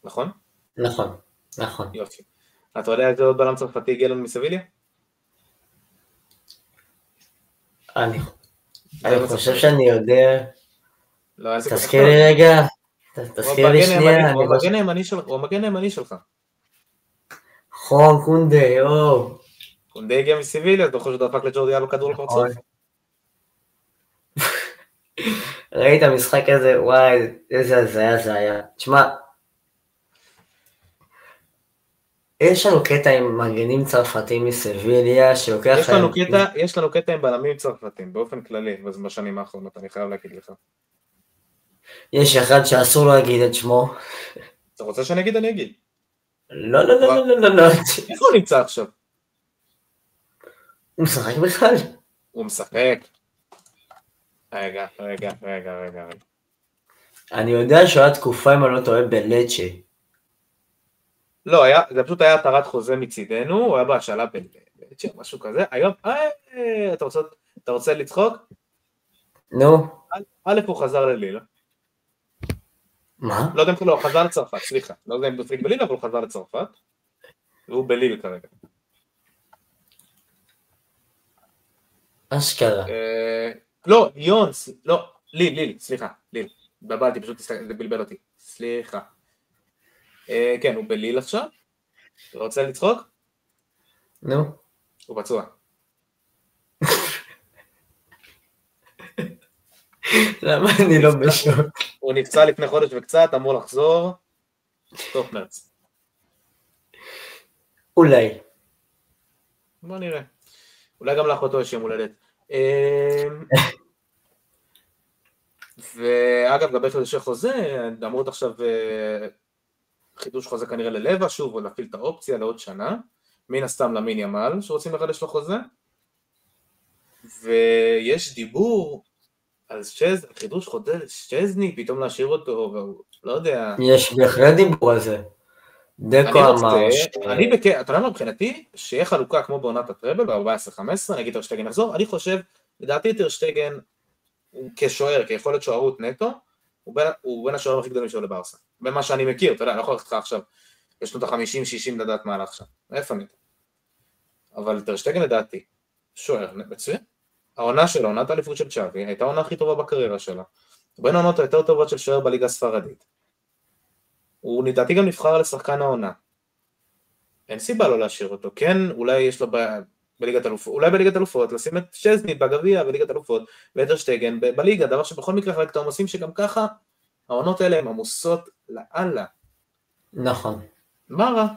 נכון? נכון, נכון. יופי. אתה יודע איזה עוד בלם צרפתי הגיע לנו מסביליה? אני חושב שאני יודע, לא, איזה כל כך תזכיר לי רגע, תזכיר לי שנייה. הוא המגן הימני שלך. נכון, קונדה, קונדה הגיע מסיביליה, אתה חושב שדפק לג'ורדי אלו כדור לפרצוף? ראית המשחק הזה, וואי, איזה הזיה זה היה. תשמע, יש לנו קטע עם מגנים צרפתים מסביליה, שלוקח להם... יש לנו קטע עם בלמים צרפתים, באופן כללי, בשנים האחרונות, אני חייב להגיד לך. יש אחד שאסור להגיד את שמו. אתה רוצה שאני אגיד? אני אגיד. לא, לא, לא, לא, לא, לא. איפה הוא נמצא עכשיו? הוא משחק בכלל? הוא משחק. רגע. אני יודע שהוא היה תקופה, אם אני לא טועה, בלצ'ה. לא, זה פשוט היה התרת חוזה מצידנו, הוא היה בהשאלה בלצ'ה, משהו כזה. היום, אתה רוצה לצחוק? נו. א' הוא חזר ללילה. מה? לא יודע אם הוא חזר לצרפת, סליחה. לא יודע אם הוא בליל, אבל הוא חזר לצרפת. והוא בליל כרגע. אשכרה. לא, יונס, לא, ליל, סליחה, ליל. בבלתי, פשוט זה בלבל אותי. סליחה. כן, הוא בליל עכשיו. אתה רוצה לצחוק? נו. הוא פצוע. למה אני לא בשוק? הוא נפצע לפני חודש וקצת, אמור לחזור. סוף מרץ. אולי. בוא נראה. אולי גם לאחותו יש יום הולדת. ואגב, לגבי חידושי חוזה, אמרות עכשיו חידוש חוזה כנראה ללבא, שוב, או להפעיל את האופציה לעוד שנה, מן הסתם למין ימל שרוצים לחדש לו חוזה, ויש דיבור על חידוש חוזה לשצ'זני, פתאום להשאיר אותו, לא יודע. יש בהחלט דיבור על זה. דקו אמר אתה יודע מה מבחינתי, שיהיה חלוקה כמו בעונת הטראבל, ב-14-15, אני אגיד טרשטגן יחזור, אני חושב, לדעתי טרשטגן, כשוער, כיכולת שוערות נטו, הוא בין השוערים הכי גדולים שלו לברסה. במה שאני מכיר, אתה יודע, אני לא יכול ללכת לך עכשיו, יש לנו את ה-50-60 לדעת מה הלך שם. איפה אני? אבל טרשטגן לדעתי, שוער מצוין. העונה שלו, עונת האליפות של צ'אבי, הייתה העונה הכי טובה בקריירה שלה. בין העונות היותר טובות של שוער בליגה הספרדית. הוא לדעתי גם נבחר לשחקן העונה. אין סיבה לא להשאיר אותו. כן, אולי יש לו בליגת אלופות, אולי בליגת אלופות, לשים את צ'זני בגביע בליגת אלופות, וטרשטגן בליגה, דבר שבכל מקרה חלק את העומסים שגם ככה, העונות האלה הן עמוסות לאללה. נכון. מה רע?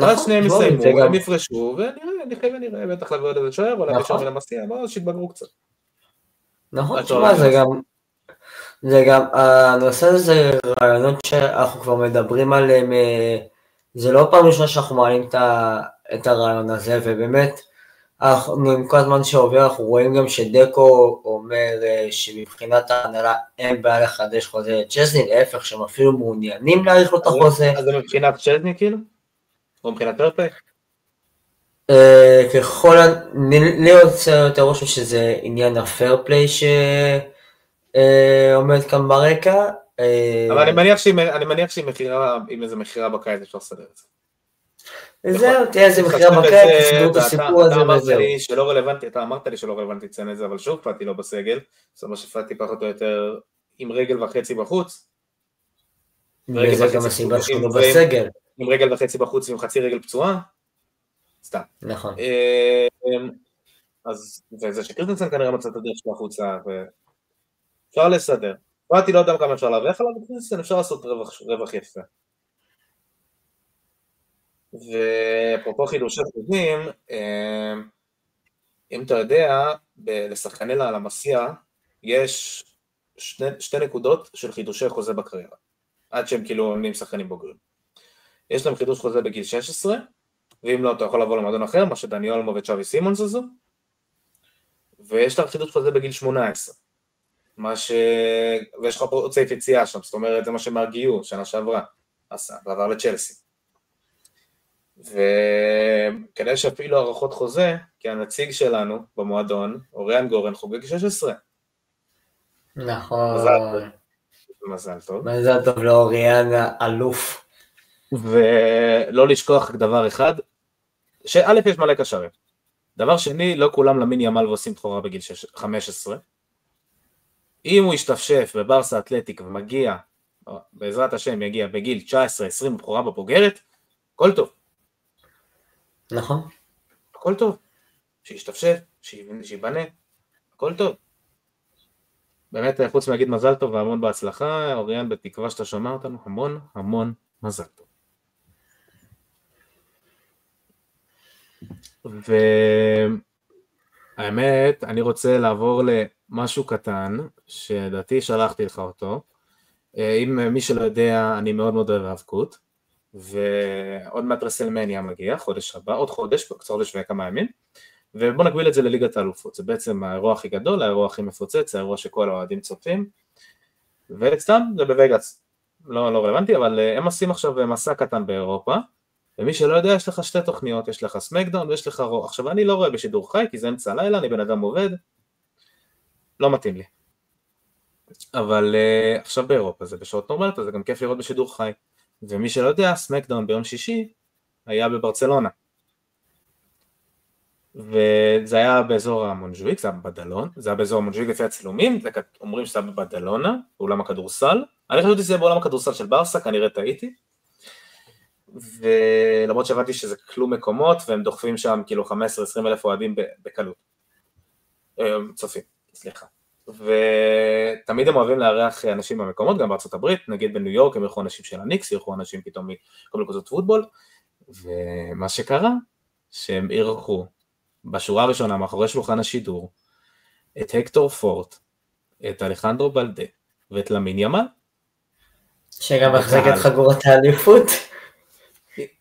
אז שניהם יסיימו, הם יפרשו, ונראה, בטח להביא עוד איזה שוער, או להביא שוער למסיע, בואו שיתבגרו קצת. נכון, תשמע, זה גם, הנושא הזה רעיונות שאנחנו כבר מדברים עליהם, זה לא פעם ראשונה שאנחנו מעלים את הרעיון הזה, ובאמת, עם כל הזמן שעובר, אנחנו רואים גם שדקו אומר שמבחינת ההנהלה אין בעיה לחדש חוזה צ'זני, להפך שהם אפילו מעוניינים להאריך לו את החוזה. אז זה מבחינת צ'זני כאילו? או מבחינת פרפק? ככל, לי רוצה יותר רושם שזה עניין הפייר פליי שעומד כאן ברקע. אבל אני מניח שהיא מחירה, עם איזה מחירה בקיץ אפשר לסדר את זה. זהו, תהיה איזה מחירה בקיץ, תסגרו את הסיפור הזה וזהו. אתה אמרת לי שלא רלוונטי לציין את זה, אבל שוב פאטי לא בסגל, זאת אומרת שפאטי פחות או יותר עם רגל וחצי בחוץ. וזה גם הסיבה שלו בסגל. עם רגל וחצי בחוץ ועם חצי רגל פצועה. סתם. נכון. אז זה שקריסטנסן כנראה מצא את הדרך של החוצה, ואפשר לסדר. פאטי לא יודע כמה אפשר להרוויח עליו, וקריסטנסן אפשר לעשות רווח יפה. ואפרופו חידושי חוזים, אם אתה יודע, לשחקני למסיע, יש שתי נקודות של חידושי חוזה בקריירה, עד שהם כאילו נהיים שחקנים בוגרים. יש להם חידוש חוזה בגיל 16, ואם לא, אתה יכול לבוא למועדון אחר, מה שדני אולמו וצ'אבי סימונס עשו, ויש להם חידוש חוזה בגיל 18, ויש לך פה עוד סעיף יציאה שם, זאת אומרת, זה מה שמרגיעו, שנה שעברה, עשה, ועבר לצ'לסי. וכדי שאפילו הערכות חוזה, כי הנציג שלנו במועדון, אוריאן גורן, חוגג 16. נכון. מזל טוב. מזל טוב לאוריאן אלוף. ולא לשכוח דבר אחד, שא' יש מלא קשרים. דבר שני, לא כולם למין ימל ועושים תחורה בגיל 15. אם הוא ישתפשף בברסה אתלטיק ומגיע, בעזרת השם יגיע בגיל 19-20 בחורה בבוגרת, הכל טוב. נכון. הכל טוב. שישתפשף, שיבנה, הכל טוב. באמת, חוץ מהגיד מזל טוב והמון בהצלחה, אוריאן, בתקווה שאתה שומע אותנו, המון המון מזל טוב. והאמת, אני רוצה לעבור למשהו קטן, שדעתי שלחתי לך אותו. אם מי שלא יודע, אני מאוד מאוד אוהב האבקות, ועוד מעט רסלמניה מגיע, חודש הבא, עוד חודש, בקצור חודש וכמה ימים, ובוא נקביל את זה לליגת האלופות, זה בעצם האירוע הכי גדול, האירוע הכי מפוצץ, האירוע שכל האוהדים צופים, וסתם זה בווגאס, לא רלוונטי, אבל הם עושים עכשיו מסע קטן באירופה, ומי שלא יודע, יש לך שתי תוכניות, יש לך סמקדאון ויש לך רו. עכשיו אני לא רואה בשידור חי, כי זה אמצע הלילה, אני בן אדם עובד, לא מתאים לי. אבל עכשיו באירופה זה בשעות נורמליות, אז זה גם כיף לראות בשידור חי. ומי שלא יודע, סמקדאון ביום שישי היה בברצלונה. וזה היה באזור המונג'וויק, זה היה בבדלון, זה היה באזור המונג'וויק לפי הצילומים, אומרים שזה היה בבדלונה, באולם הכדורסל. אני חשבתי שזה בעולם הכדורסל של ברסה, כנראה טעיתי. ולמרות שהבנתי שזה כלום מקומות, והם דוחפים שם כאילו 15-20 אלף אוהדים בקלות. צופים, סליחה. ותמיד הם אוהבים לארח אנשים במקומות, גם בארצות הברית, נגיד בניו יורק, הם ילכו אנשים של הניקס, ילכו אנשים פתאום מכל מיני קבוצות פוטבול, ומה שקרה, שהם אירחו בשורה הראשונה, מאחורי שולחן השידור, את הקטור פורט, את אלחנדרו בלדה, ואת למין ימל. שגם מחזיק את חגורת האליפות.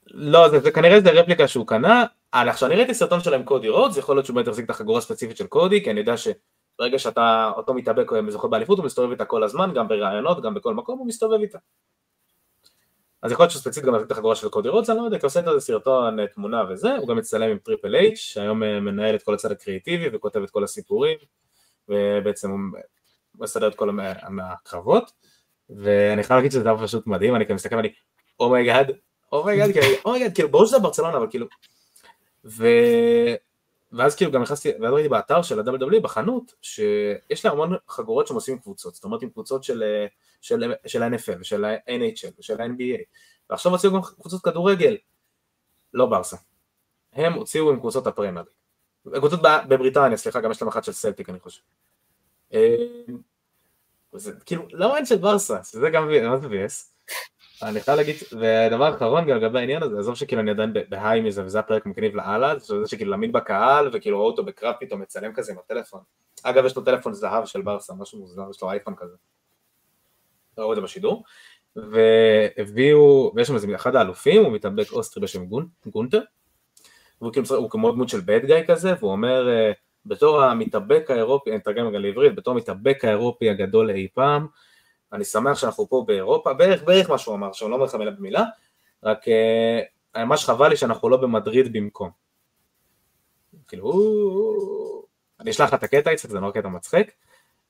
לא, זה כנראה זה רפליקה שהוא קנה. עכשיו אני ראיתי סרטון שלהם קודי רודס, יכול להיות שהוא באמת החזיק את החגורה הספציפית של קודי, כי אני יודע שברגע שאתה אותו מתאבק או זוכה באליפות, הוא מסתובב איתה כל הזמן, גם ברעיונות, גם בכל מקום הוא מסתובב איתה. אז יכול להיות שספציפית גם החזיק את החגורה של קודי רודס, אני לא יודע, כי עושה את סרטון תמונה וזה, הוא גם מצטלם עם טריפל אייץ', שהיום מנהל את כל הצד הקריאטיבי וכותב את כל הסיפורים, ובעצם הוא מסדר את כל הקרבות, ואני חייב להגיד שזה דבר פשוט מדהים, אני מסתכל ואני, אומייגאד, כאילו ברור שזה ברצלונה, אבל כאילו, ואז כאילו גם נכנסתי, ואז ראיתי באתר של ה-WWE בחנות, שיש להם המון חגורות שהם עושים עם קבוצות, זאת אומרת עם קבוצות של ה-NFL, ושל ה-NHL, ושל ה-NBA, ועכשיו הוציאו גם קבוצות כדורגל, לא ברסה, הם הוציאו עם קבוצות הפרמייר, קבוצות בבריטניה, סליחה, גם יש להם אחת של סלטיק אני חושב, כאילו, לא אין של ברסה, זה גם מה זה מבייס, אני חייב להגיד, ודבר אחרון גם לגבי העניין הזה, עזוב שכאילו אני עדיין בהיי מזה, וזה הפרק מגניב לאללה, זה שכאילו למין בקהל, וכאילו ראו אותו בקרב פתאום מצלם כזה עם הטלפון. אגב, יש לו טלפון זהב של ברסה, משהו מוזר, יש לו אייפון כזה. ראו את זה בשידור, והביאו, ויש שם איזה אחד האלופים, הוא מתאבק אוסטרי בשם גונטר, והוא כמו דמות של בד גאי כזה, והוא אומר, בתור המתאבק האירופי, אני אתרגם רגע לעברית, בתור המתאבק האירופי הגדול אי פעם, אני שמח שאנחנו פה באירופה, בערך מה שהוא אמר, שהוא לא אומר לך מילה במילה, רק ממש חבל לי שאנחנו לא במדריד במקום. כאילו, אני אשלח לך את הקטע, זה לא קטע מצחיק,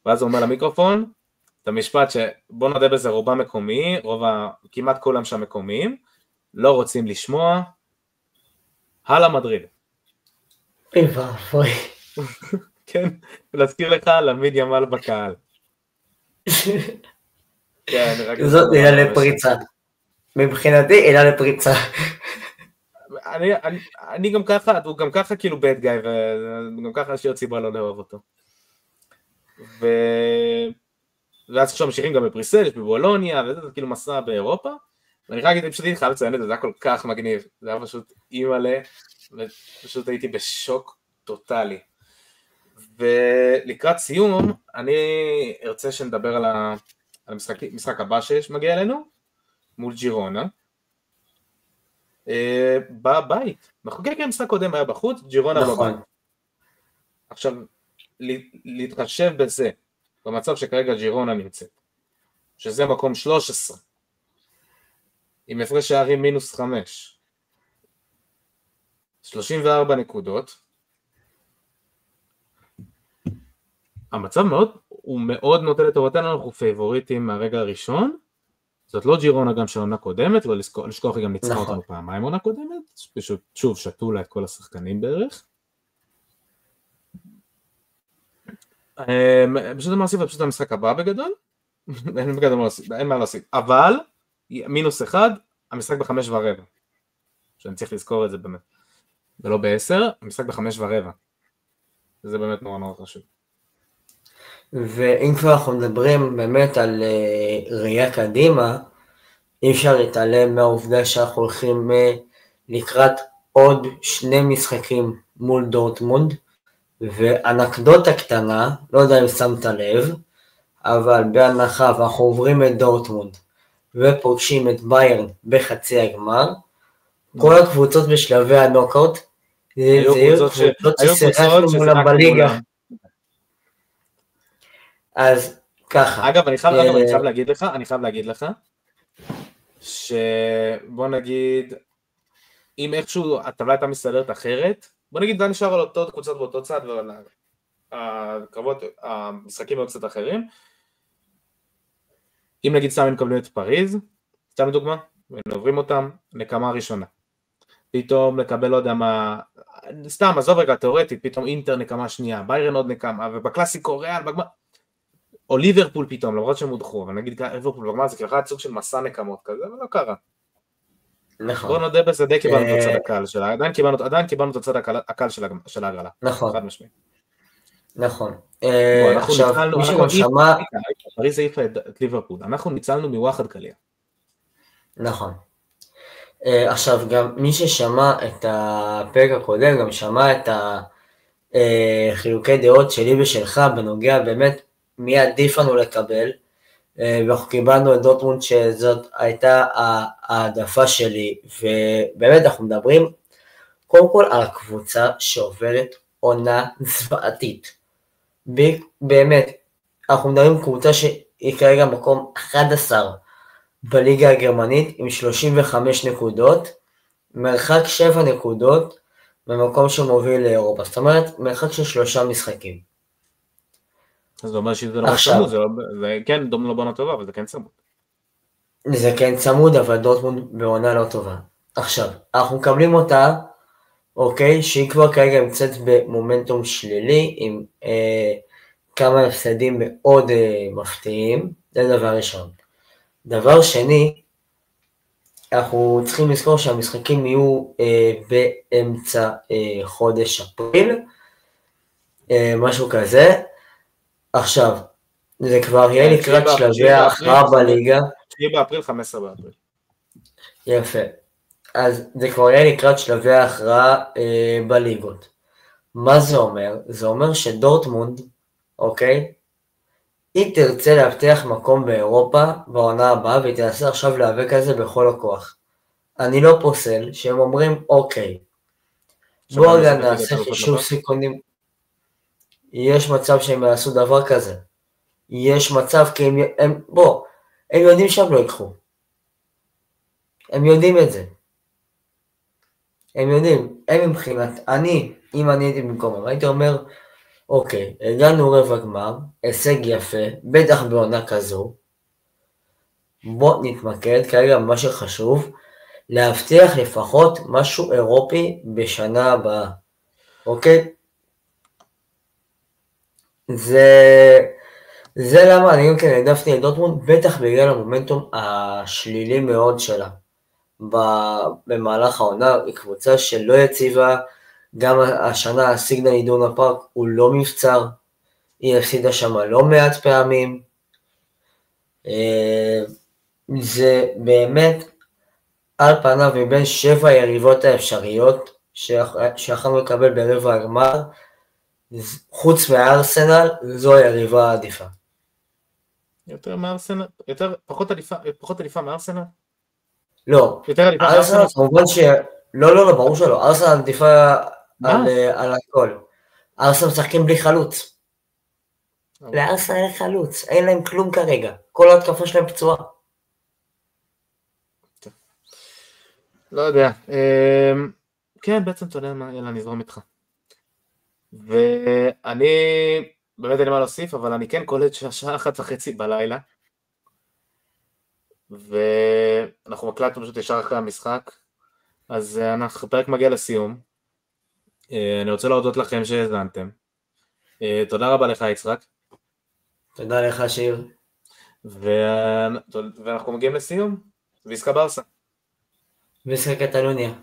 ואז הוא אומר למיקרופון, את המשפט שבוא נודה בזה רובם מקומי, כמעט כולם שם מקומיים, לא רוצים לשמוע, הלאה מדריד. כן, להזכיר לך למין ימל בקהל. זאת עילה לפריצה. מבחינתי עילה לפריצה. אני גם ככה, הוא גם ככה כאילו בד גאי, וגם ככה השאיר ציברה לא לאהוב אותו. ואז עכשיו ממשיכים גם בפריסל, יש בבולוניה, וזה כאילו מסע באירופה, ואני חייב לציין את זה, זה היה כל כך מגניב, זה היה פשוט אימאלה, ופשוט הייתי בשוק טוטלי. ולקראת סיום, אני ארצה שנדבר על המשחק הבא שמגיע אלינו, מול ג'ירונה, בבית, מחוקק המשחק קודם היה בחוץ, ג'ירונה בבית. עכשיו, להתחשב בזה, במצב שכרגע ג'ירונה נמצאת, שזה מקום 13, עם הפרש שערים מינוס 5, 34 נקודות, המצב הוא מאוד נוטה לטובתנו, אנחנו פייבוריטים מהרגע הראשון, זאת לא ג'ירונה גם של עונה קודמת, לא לשכוח היא גם ניצחה אותנו פעמיים עונה קודמת, פשוט שוב שתו לה את כל השחקנים בערך, פשוט אני מוסיף פשוט המשחק הבא בגדול, אין מה להוסיף, אבל -1, המשחק ב5:15, שאני צריך לזכור את זה באמת, ולא ב10, המשחק ב5:15, זה באמת נורא נורא חשוב. ואם כבר אנחנו מדברים באמת על ראייה קדימה, אי אפשר להתעלם מהעובדה שאנחנו הולכים לקראת עוד 2 משחקים מול דורטמונד, ואנקדוטה קטנה, לא יודע אם שמת לב, אבל בהנחה ואנחנו עוברים את דורטמונד ופוגשים את ביירן בחצי הגמר, כל הקבוצות בשלבי הנוקאוט, היו קבוצות ששיחקנו מולם בליגה. אז ככה. אגב, אני חייב להגיד לך, שבוא נגיד, אם איכשהו הטבלה הייתה מסתדרת אחרת, בוא נגיד זה נשאר על אותו קבוצות באותו צד, המשחקים היו קצת אחרים, אם נגיד סתם מקבלים את פריז, סתם לדוגמה, ועוברים אותם נקמה ראשונה, פתאום לקבל לא יודע מה, סתם עזוב רגע תיאורטית, פתאום אינטר נקמה שנייה, ביירן עוד נקמה, ובקלאסיקו ריאל בגמר, או ליברפול פתאום, למרות שהם הודחו, אבל נגיד ליברפול בגמר זה ככה סוג של מסע נקמות כזה, אבל לא קרה. נכון. בוא נודה בזה, די קיבלנו את הצד הקל שלה, עדיין קיבלנו את הצד הקל של ההגרלה. נכון. חד משמעית. נכון. עכשיו, מישהו גם שמע... פריז העיפה את ליברפול, אנחנו ניצלנו מוואחד קליע. נכון. עכשיו, גם מי ששמע את הפרק הקודם, גם שמע את החילוקי דעות שלי ושלך, בנוגע באמת מי עדיף לנו לקבל, ואנחנו קיבלנו את דורטמונד שזאת הייתה העדפה שלי, ובאמת אנחנו מדברים קודם כל על הקבוצה שעוברת עונה זוועתית. באמת, אנחנו מדברים קבוצה שהיא כרגע מקום 11 בליגה הגרמנית עם 35 נקודות, מרחק 7 נקודות במקום שמוביל לאירופה, זאת אומרת מרחק של 3 משחקים. אז זה אומר שזה לא צמוד, זה כן דומה לו בעונה טובה, אבל זה כן צמוד. זה כן צמוד, אבל דורטמונד בעונה לא טובה. עכשיו, אנחנו מקבלים אותה, אוקיי, שהיא כבר כרגע נמצאת במומנטום שלילי, עם כמה הפסדים מאוד מפתיעים, זה דבר ראשון. דבר שני, אנחנו צריכים לזכור שהמשחקים יהיו באמצע חודש אפריל, משהו כזה. עכשיו, זה כבר יהיה לקראת שלבי ההכרעה בליגה. 9 באפריל, 15 באפריל. יפה. אז זה כבר יהיה לקראת שלבי ההכרעה בליגות. מה זה אומר? זה אומר שדורטמונד, אוקיי? היא תרצה להבטיח מקום באירופה בעונה הבאה, והיא תנסה עכשיו להיאבק על זה בכל הכוח. אני לא פוסל שהם אומרים, אוקיי, בואו נעשה חישוב סיכונים. יש מצב שהם יעשו דבר כזה. יש מצב כי הם יודעים שהם לא יקחו. הם יודעים את זה. הם יודעים, הם מבחינת, אם אני הייתי במקומם, הייתי אומר, אוקיי, הגענו רבע גמר, הישג יפה, בטח בעונה כזו, בוא נתמקד כרגע במה שחשוב, להבטיח לפחות משהו אירופי בשנה הבאה, אוקיי? זה למה אני גם כן העדפתי את דורטמונד, בטח בגלל המומנטום השלילי מאוד שלה. במהלך העונה, היא קבוצה שלא יציבה, גם השנה הסיגנל אידונה פארק הוא לא מבצר, היא הפסידה שם לא מעט פעמים, זה באמת על פניו מבין 7 יריבות האפשריות שיכולנו לקבל ברבע הגמר, חוץ מהארסנל, זו היריבה העדיפה. יותר מארסנל? פחות עדיפה מארסנל? לא, ארסנל כמובן לא, ברור שלא, ארסנל עדיפה על הכל. ארסנל משחקים בלי חלוץ. לארסנל אין חלוץ, אין להם כלום כרגע, כל ההתקפה שלהם פצועה. לא יודע, כן בעצם אתה יודע מה, יאללה נזרום איתך. ואני, באמת אין מה להוסיף, אבל אני כן קולט שהשעה 1:30 בלילה, ואנחנו מקלטנו פשוט ישר אחרי המשחק, אז הפרק מגיע לסיום. אני רוצה להודות לכם שהזנתם. תודה רבה לך יצחק. תודה לך שיר. ואנחנו מגיעים לסיום, ויסקה ברסה. ויסקה קטלוניה.